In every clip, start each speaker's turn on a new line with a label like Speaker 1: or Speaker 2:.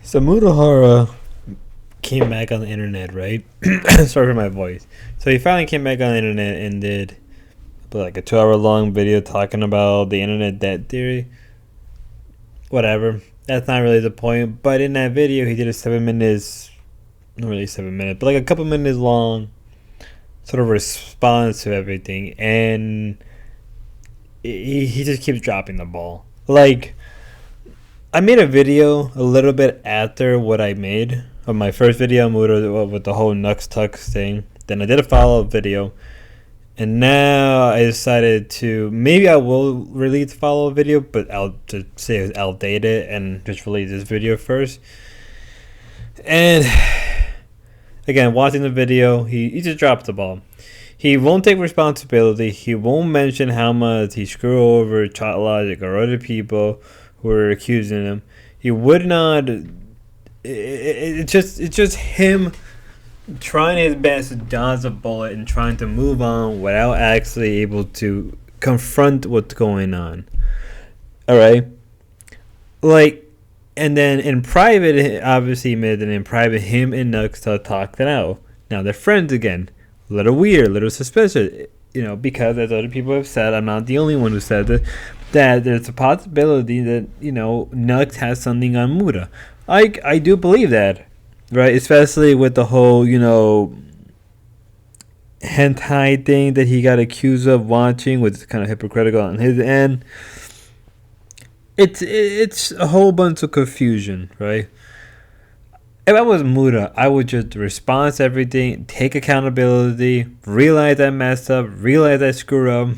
Speaker 1: So Mutahar came back on the internet, right? Sorry for my voice. So he finally came back on the internet and did like a 2 hour long video talking about the internet debt theory. Whatever. That's not really the point. But in that video, he did a 7 minutes, not really 7 minutes, but like a couple minutes long sort of response to everything. And he just keeps dropping the ball. Like, I made a video a little bit after what I made of my first video with the whole nuxtaku thing. Then I did a follow up video, and now I decided to maybe I will release a follow up video, but I'll just say it's outdated and just release this video first. And again, watching the video, he just dropped the ball. He won't take responsibility. He won't mention how much he screwed over Chat Logic or other people who were accusing him. He would not. It's just him trying his best to dodge a bullet and trying to move on without actually able to confront what's going on. All right, like, and then in private, obviously, he admitted that in private, him and Nuxtaku talked it out. Now they're friends again. A little weird, a little suspicious, because as other people have said, I'm not the only one who said this, that there's a possibility that, Nux has something on Muda. I do believe that, right? Especially with the whole, hentai thing that he got accused of watching, which is kind of hypocritical on his end. It's a whole bunch of confusion, right? If I was Muda, I would just respond to everything, take accountability, realize I messed up, realize I screwed up,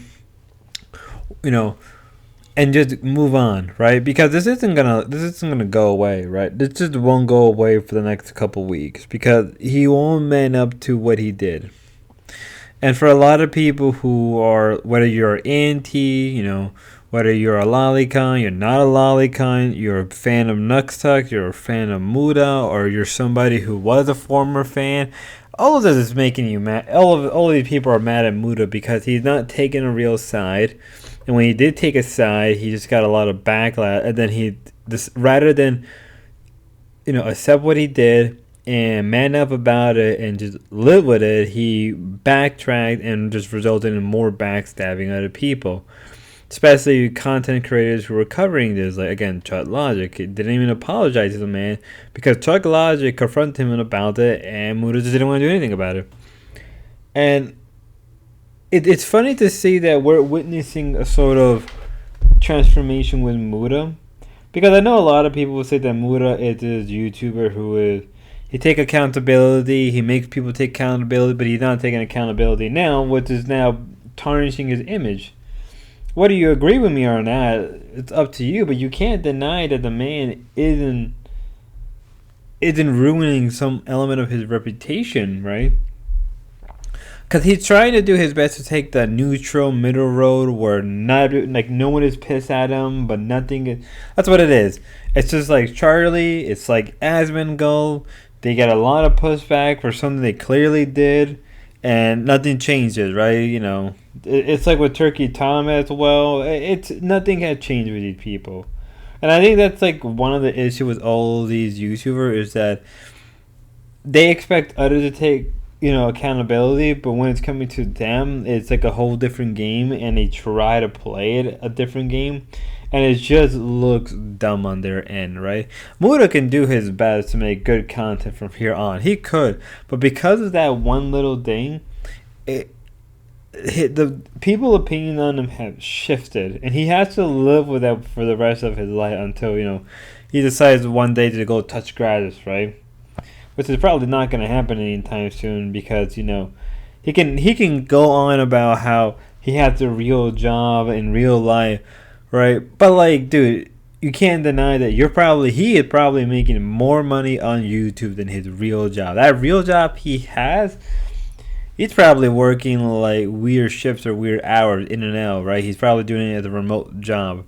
Speaker 1: and just move on, right? Because this isn't gonna go away, right? This just won't go away for the next couple weeks because he won't man up to what he did. And for a lot of people who are, whether you're anti, whether you're a lolicon, you're not a lolicon, you're a fan of Nuxtaku, you're a fan of Muda, or you're somebody who was a former fan, all of this is making you mad. All of these people are mad at Muda because he's not taking a real side. And when he did take a side, he just got a lot of backlash. And then rather than, accept what he did and man up about it and just live with it, he backtracked and just resulted in more backstabbing other people. Especially content creators who were covering this, like again, Chuck Logic. He didn't even apologize to the man because Chuck Logic confronted him about it, and Muda just didn't want to do anything about it. And it's funny to see that we're witnessing a sort of transformation with Muda, because I know a lot of people will say that Muda is this YouTuber he take accountability, he makes people take accountability, but he's not taking accountability now, which is now tarnishing his image. Whether you agree with me or not, it's up to you. But you can't deny that the man isn't ruining some element of his reputation, right? Because he's trying to do his best to take the neutral middle road where no one is pissed at him, but nothing is. That's what it is. It's just like Charlie. It's like Asmongold. They get a lot of pushback for something they clearly did, and nothing changes, right? It's like with Turkey Tom as well. It's nothing has changed with these people, and I think that's like one of the issues with all these YouTubers is that they expect others to take accountability, but when it's coming to them, it's like a whole different game, and they try to play it a different game, and it just looks dumb on their end, right? Muda can do his best to make good content from here on. He could, but because of that one little thing, the people's opinion on him have shifted, and he has to live with that for the rest of his life until he decides one day to go touch gratis, right? Which is probably not going to happen anytime soon because he can go on about how he has a real job in real life, right? But like, dude, you can't deny that he is probably making more money on YouTube than his real job. That real job he has. He's probably working like weird shifts or weird hours in and out, right? He's probably doing it as a remote job.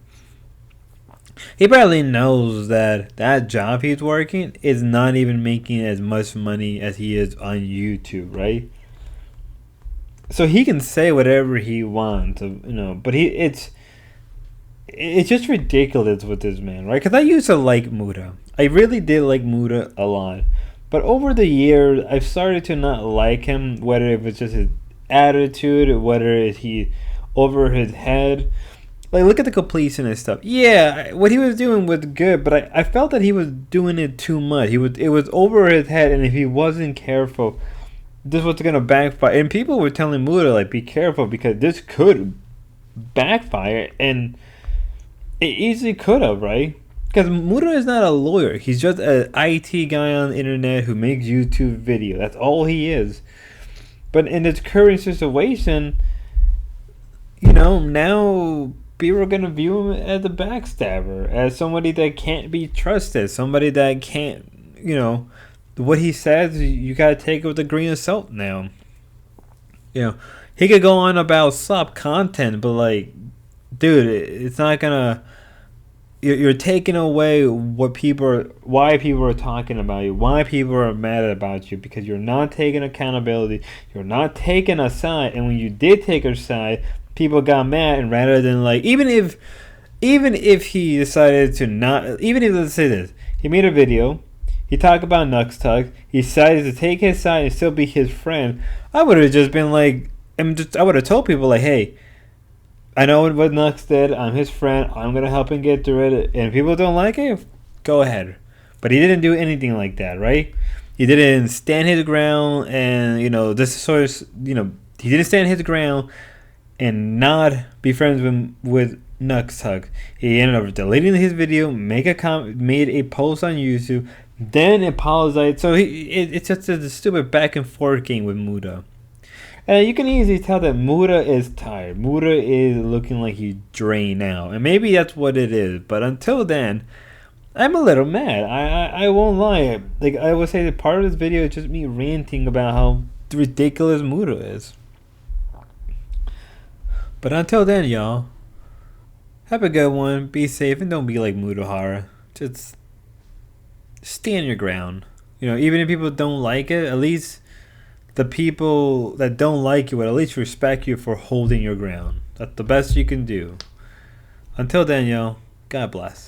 Speaker 1: He probably knows that job he's working is not even making as much money as he is on YouTube, right? So he can say whatever he wants, but it's just ridiculous with this man, right? Because I used to like Muda. I really did like Muda a lot. But over the years, I've started to not like him, whether it was just his attitude, whether he over his head. Like, look at the completion and stuff. Yeah, what he was doing was good, but I felt that he was doing it too much. It was over his head, and if he wasn't careful, this was gonna backfire. And people were telling Muda, like, be careful because this could backfire, and it easily could have, right? Because Muda is not a lawyer. He's just an IT guy on the internet who makes YouTube video. That's all he is. But in this current situation, now people are gonna view him as a backstabber, as somebody that can't be trusted, somebody that can't, what he says, you gotta take it with a grain of salt now. He could go on about sub content, but like, dude, it's not gonna. You're taking away why people are talking about you, why people are mad about you, because you're not taking accountability, you're not taking a side, and when you did take a side, people got mad, and rather than like, even if he decided to not, even if, let's say this, he made a video, he talked about nuxtaku, he decided to take his side and still be his friend, I would have just been like, I would have told people like, hey, I know what Nux did. I'm his friend. I'm going to help him get through it. And if people don't like it, go ahead. But he didn't do anything like that, right? He didn't stand his ground and, this is sort of, he didn't stand his ground and not be friends with nuxtaku. He ended up deleting his video, made a post on YouTube, then apologized. So it's just a stupid back and forth game with Muda. And you can easily tell that Muda is tired. Muda is looking like he's drained now. And maybe that's what it is. But until then, I'm a little mad. I won't lie. Like, I would say that part of this video is just me ranting about how ridiculous Muda is. But until then, y'all, have a good one. Be safe and don't be like mutahar. Just stand your ground. Even if people don't like it, at least the people that don't like you would at least respect you for holding your ground. That's the best you can do. Until then, y'all, God bless.